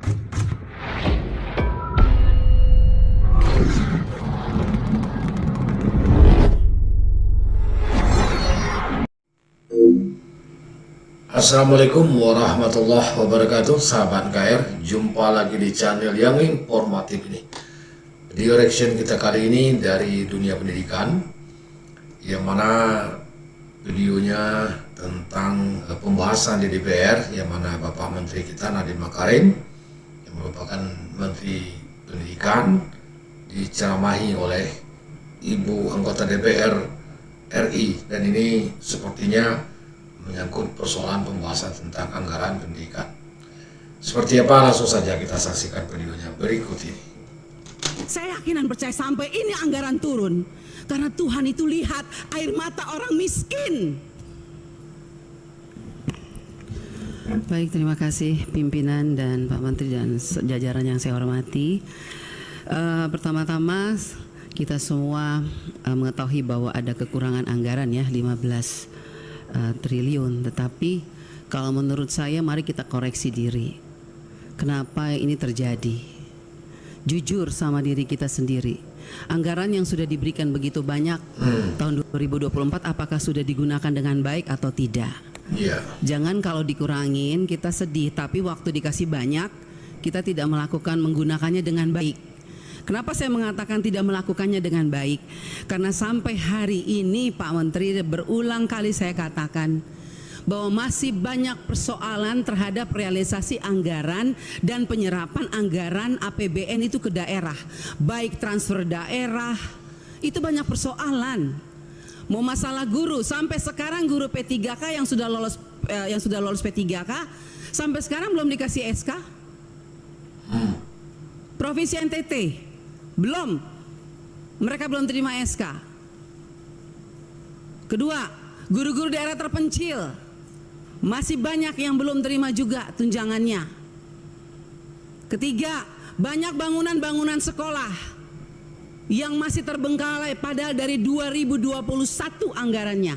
Assalamualaikum warahmatullahi wabarakatuh, sahabat KR. Jumpa lagi di channel yang informatif ini. Video reaction kita kali ini dari dunia pendidikan, yang mana videonya tentang pembahasan di DPR, yang mana Bapak Menteri kita Nadiem Makarim, yang merupakan Menteri Pendidikan, diceramahi oleh Ibu anggota DPR RI, dan ini sepertinya menyangkut persoalan pembahasan tentang anggaran pendidikan. Seperti apa, langsung saja kita saksikan videonya berikut ini. Saya yakin dan percaya sampai ini anggaran turun, karena Tuhan itu lihat air mata orang miskin. Baik, terima kasih pimpinan dan Pak Menteri dan jajaran yang saya hormati. Pertama-tama kita semua mengetahui bahwa ada kekurangan anggaran ya, 15 triliun, tetapi kalau menurut saya mari kita koreksi diri. Kenapa ini terjadi? Jujur sama diri kita sendiri. Anggaran yang sudah diberikan begitu banyak tahun 2024, apakah sudah digunakan dengan baik atau tidak? Jangan kalau dikurangin kita sedih, tapi waktu dikasih banyak kita tidak menggunakannya dengan baik. Kenapa saya mengatakan tidak melakukannya dengan baik? Karena sampai hari ini Pak Menteri, berulang kali saya katakan bahwa masih banyak persoalan terhadap realisasi anggaran dan penyerapan anggaran APBN itu ke daerah. Baik transfer daerah, itu banyak persoalan. Mau masalah guru, sampai sekarang guru P3K yang sudah lolos P3K sampai sekarang belum dikasih SK. Provinsi NTT belum, mereka belum terima SK. Kedua, guru-guru daerah terpencil masih banyak yang belum terima juga tunjangannya. Ketiga, banyak bangunan-bangunan sekolah yang masih terbengkalai padahal dari 2021 anggarannya.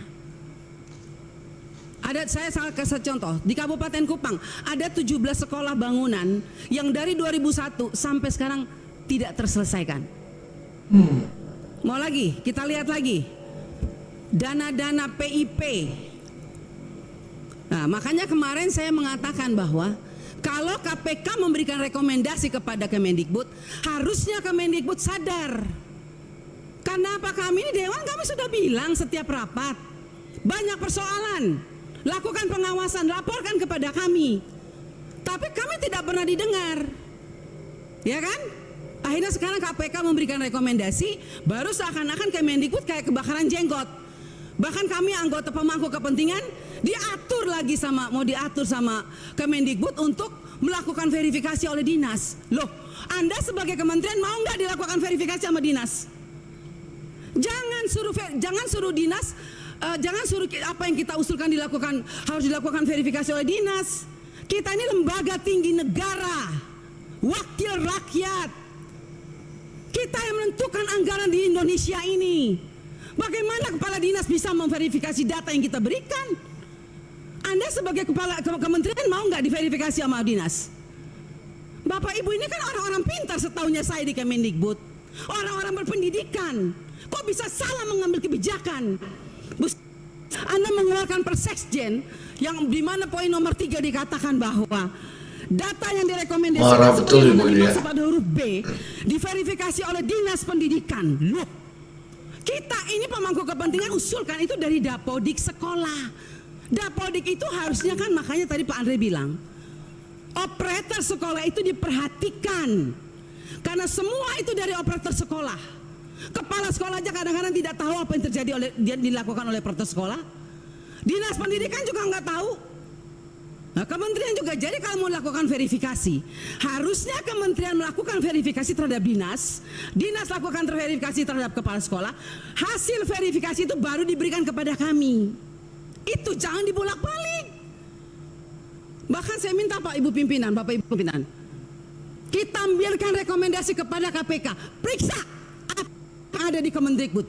Saya kasih contoh, di Kabupaten Kupang ada 17 sekolah bangunan yang dari 2001 sampai sekarang tidak terselesaikan. Mau lagi, kita lihat lagi dana-dana PIP. Nah, makanya kemarin saya mengatakan bahwa kalau KPK memberikan rekomendasi kepada Kemendikbud, harusnya Kemendikbud sadar. Karena apa, kami ini Dewan, kami sudah bilang setiap rapat banyak persoalan, lakukan pengawasan, laporkan kepada kami, tapi kami tidak pernah didengar, ya kan? Akhirnya sekarang KPK memberikan rekomendasi, baru seakan-akan Kemendikbud kayak kebakaran jenggot. Bahkan kami anggota pemangku kepentingan mau diatur sama Kemendikbud untuk melakukan verifikasi oleh dinas. Loh, Anda sebagai kementerian mau nggak dilakukan verifikasi sama dinas? Jangan suruh dinas, jangan suruh apa yang kita usulkan harus dilakukan verifikasi oleh dinas. Kita ini lembaga tinggi negara, wakil rakyat. Kita yang menentukan anggaran di Indonesia ini. Bagaimana kepala dinas bisa memverifikasi data yang kita berikan? Anda sebagai kepala kementerian mau nggak diverifikasi sama dinas? Bapak Ibu ini kan orang-orang pintar setahunya saya di Kemendikbud. Orang-orang berpendidikan. Kok bisa salah mengambil kebijakan? Anda mengeluarkan Perseksjen yang dimana poin nomor 3 dikatakan bahwa data yang direkomendasikan masuk pada huruf B diverifikasi oleh Dinas Pendidikan. Loh, kita ini pemangku kepentingan usulkan itu dari Dapodik sekolah. Dapodik itu harusnya kan, makanya tadi Pak Andre bilang operator sekolah itu diperhatikan, karena semua itu dari operator sekolah. Kepala sekolah aja kadang-kadang tidak tahu apa yang terjadi dilakukan oleh operator sekolah. Dinas Pendidikan juga nggak tahu. Nah, kementerian juga, jadi kalau mau lakukan verifikasi, harusnya kementerian melakukan verifikasi terhadap dinas, dinas lakukan verifikasi terhadap kepala sekolah, hasil verifikasi itu baru diberikan kepada kami. Itu jangan dibolak-balik. Bahkan saya minta Bapak Ibu pimpinan, kita ambilkan rekomendasi kepada KPK, periksa apa yang ada di Kemendikbud.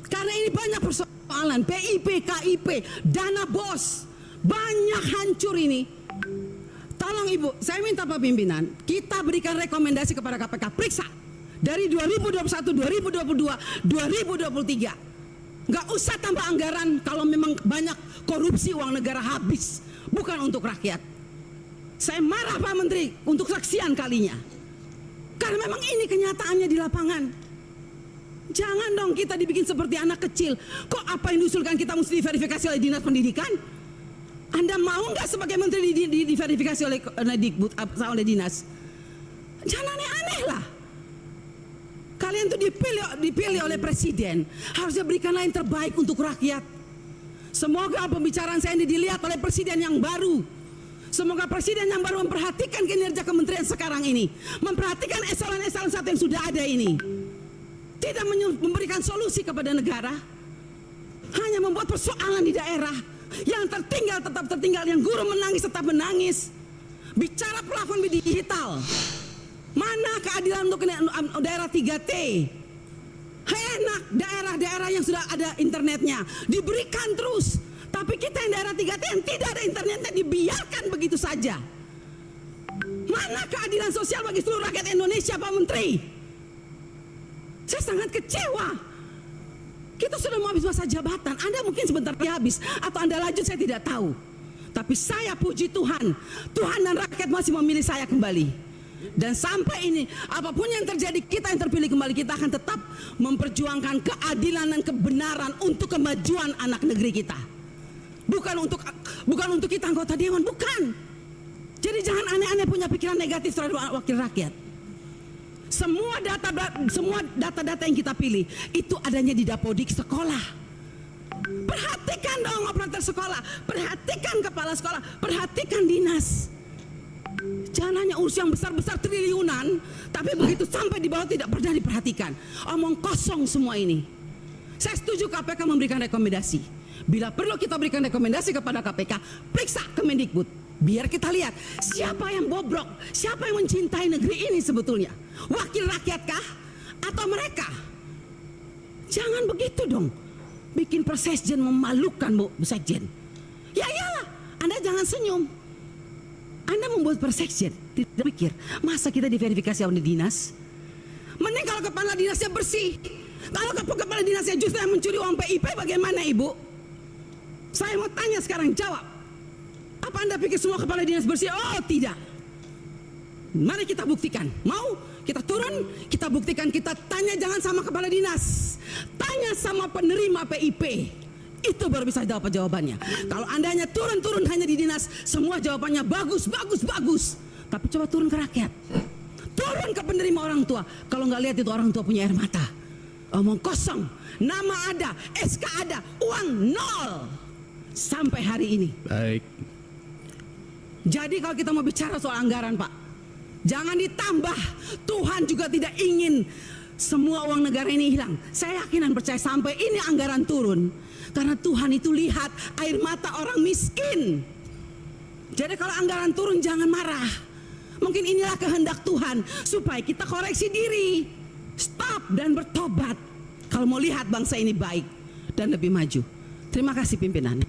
Karena ini banyak persoalan, PIP, KIP, dana BOS, banyak hancur ini. Tolong Ibu, saya minta Pak Pimpinan, kita berikan rekomendasi kepada KPK, periksa dari 2021, 2022, 2023. Nggak usah tambah anggaran kalau memang banyak korupsi uang negara habis, bukan untuk rakyat. Saya marah Pak Menteri untuk sekian kalinya. Karena memang ini kenyataannya di lapangan. Jangan dong kita dibikin seperti anak kecil. Kok apa yang diusulkan kita mesti diverifikasi oleh Dinas Pendidikan? Anda mau nggak sebagai menteri diverifikasi oleh Dikbud, oleh dinas? Jangan aneh-aneh lah. Kalian tuh dipilih oleh presiden, harusnya berikanlah yang terbaik untuk rakyat. Semoga pembicaraan saya ini dilihat oleh presiden yang baru. Semoga presiden yang baru memperhatikan kinerja kementerian sekarang ini, memperhatikan eselon-eselon 1 yang sudah ada ini. Tidak memberikan solusi kepada negara, hanya membuat persoalan di daerah. Yang tertinggal tetap tertinggal, yang guru menangis tetap menangis. Bicara platform digital, mana keadilan untuk daerah 3T? Enak daerah-daerah yang sudah ada internetnya diberikan terus, tapi kita yang daerah 3T yang tidak ada internetnya dibiarkan begitu saja. Mana keadilan sosial bagi seluruh rakyat Indonesia, Pak Menteri? Saya sangat kecewa. Kita sudah mau habis masa jabatan, Anda mungkin sebentar lagi habis, atau Anda lanjut saya tidak tahu. Tapi saya puji Tuhan, Tuhan dan rakyat masih memilih saya kembali. Dan sampai ini, apapun yang terjadi, kita yang terpilih kembali, kita akan tetap memperjuangkan keadilan dan kebenaran untuk kemajuan anak negeri kita. Bukan untuk kita anggota dewan, bukan. Jadi jangan aneh-aneh punya pikiran negatif terhadap wakil rakyat. Semua data-data yang kita pilih itu adanya di Dapodik sekolah. Perhatikan dong operator sekolah, perhatikan kepala sekolah, perhatikan dinas. Jangan hanya urus yang besar-besar triliunan, tapi begitu sampai di bawah tidak pernah diperhatikan. Omong kosong semua ini. Saya setuju KPK memberikan rekomendasi. Bila perlu kita berikan rekomendasi kepada KPK, periksa Kemendikbud. Biar kita lihat siapa yang bobrok, siapa yang mencintai negeri ini sebetulnya. Wakil rakyatkah atau mereka? Jangan begitu dong. Bikin persekjen memalukan, Bu Sekjen. Ya iyalah, Anda jangan senyum. Anda membuat persekjen, tidak pikir masa kita diverifikasi oleh dinas? Mending kalau kepala dinasnya bersih. Kalau kepala dinasnya justru yang mencuri uang PIP, bagaimana Ibu? Saya mau tanya sekarang, jawab. Apa Anda pikir semua kepala dinas bersih? Oh tidak. Mari kita buktikan. Mau kita turun, kita buktikan, kita tanya jangan sama kepala dinas, tanya sama penerima PIP. Itu baru bisa dapat jawabannya. Kalau Anda hanya turun hanya di dinas, semua jawabannya bagus. Tapi coba turun ke rakyat, turun ke penerima orang tua. Kalau nggak lihat itu orang tua punya air mata. Omong kosong, nama ada, SK ada, uang nol sampai hari ini. Baik. Jadi kalau kita mau bicara soal anggaran, Pak, jangan ditambah. Tuhan juga tidak ingin semua uang negara ini hilang. Saya yakin dan percaya sampai ini anggaran turun, karena Tuhan itu lihat air mata orang miskin. Jadi kalau anggaran turun jangan marah. Mungkin inilah kehendak Tuhan supaya kita koreksi diri, stop dan bertobat. Kalau mau lihat bangsa ini baik dan lebih maju. Terima kasih pimpinan.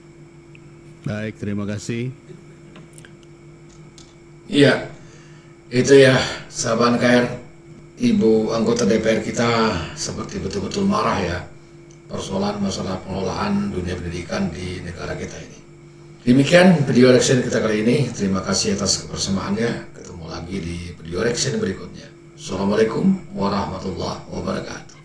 Baik, terima kasih. Iya, itu ya sahabat KR, Ibu anggota DPR kita seperti betul-betul marah ya persoalan masalah pengelolaan dunia pendidikan di negara kita ini. Demikian video reaction kita kali ini. Terima kasih atas kebersamaannya. Ketemu lagi di video reaction berikutnya. Assalamualaikum warahmatullahi wabarakatuh.